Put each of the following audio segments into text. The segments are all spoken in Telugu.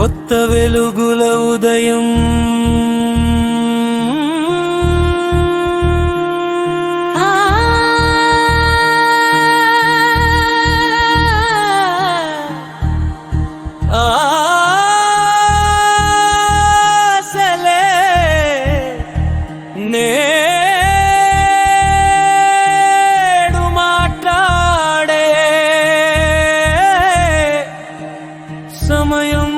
కొత్త వెలుగుల ఉదయం ఆశలే నేడు మాట్లాడే సమయం.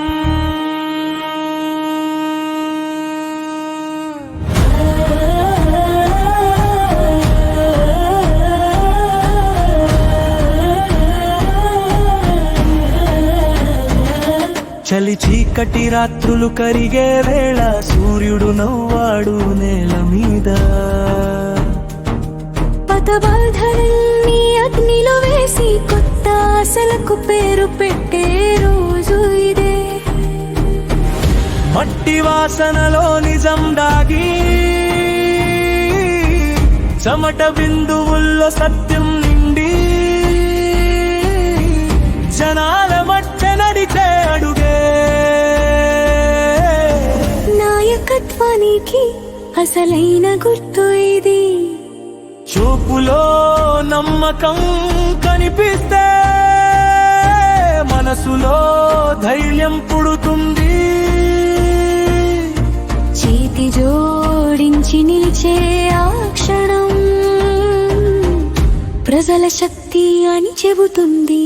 చలి చీకటి రాత్రులు కరిగే వేళ సూర్యుడు నవ్వాడు నేల మీద. పతబాధలన్నీ అగ్నిలో వేసి కొత్త ఆశలకు పేరు పెట్టే రోజు ఇదే. మట్టి వాసనలో నిజం దాగి చెమట బిందువుల్లో సత్యం నిండి జనాల మధ్య నడిచే అడుగే నాయకత్వానికి అసలైన గుర్తు ఇది. చూపులో నమ్మకం కనిపిస్తే మనసులో ధైర్యం పుడుతుంది. చేతి జోడించి నిలిచే ఆ క్షణం ప్రజల శక్తి అని చెబుతుంది.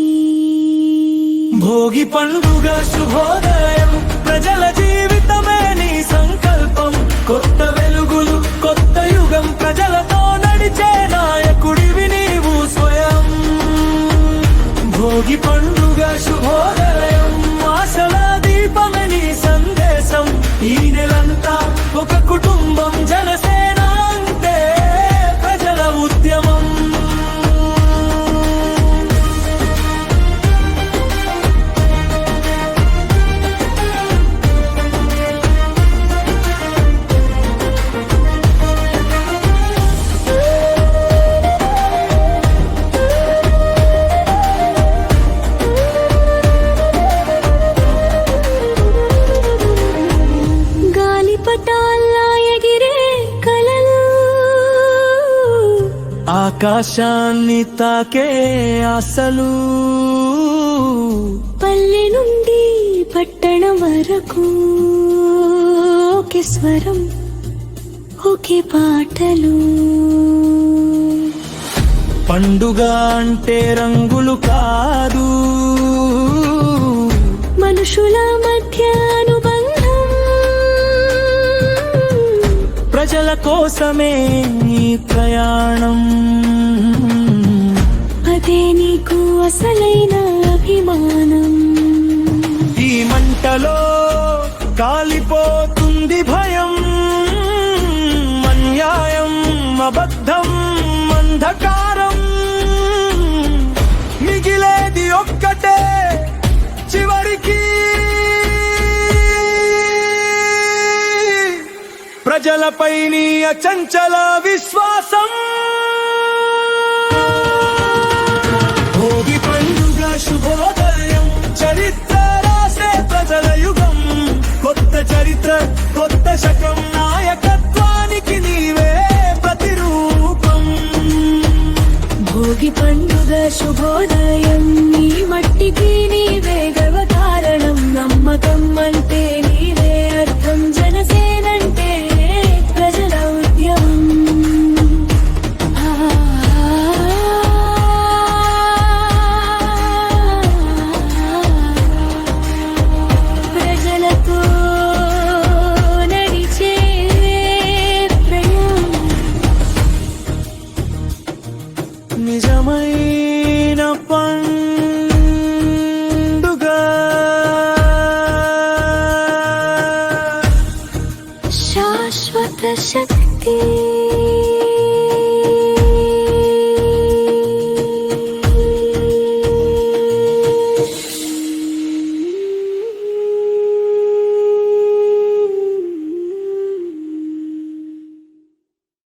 భోగి పండుగ శుభోదయం, ప్రజల జీవితమే నీ సంకల్పం. కొత్త వెలుగులు కొత్త యుగం, ప్రజలతో నడిచే నాయకుడివి నీవు స్వయం. భోగి పండుగ శుభోదయం, ఆశల దీపమే నీ సందేశం. ఈ నెలంతా ఒక కుటుంబం, జనసేన అంటే ప్రజల ఉద్యమం. ఆకాశాన్ని తాకే ఆశలు, పల్లె నుండి పట్టణం వరకు ఒకే స్వరం ఒకే పాటలు. పండుగ అంటే రంగులు కాదు, మనుషుల మధ్య అనుబంధం. ప్రజల కోసమే ఈ ప్రయాణం, అదే నీకు అసలైన అభిమానం. ఈ మంటలో కాలిపోతుంది భయం, అన్యాయం అబద్ధం అంధకారం. మిగిలేది ఒక్కటే చివరికి, ప్రజలపై నీ అచంచల విశ్వాసం. భోగి పండుగ శుభోదయం, చరిత్ర రాసే ప్రజల యుగం. కొత్త చరిత్ర కొత్త శకం, నాయకత్వానికి నీవే ప్రతిరూపం. భోగి పండుగ శుభోదయం, నీ మట్టికి నీవే గర్వకారణం. నమ్మకం అంటే నీవే అర్థం, జనసేనంటే ప్రజల ఉద్యమం. ప్రజలతో నడిచే ప్రయాణం. నిజమైన పండుగ, శాశ్వత శక్తి.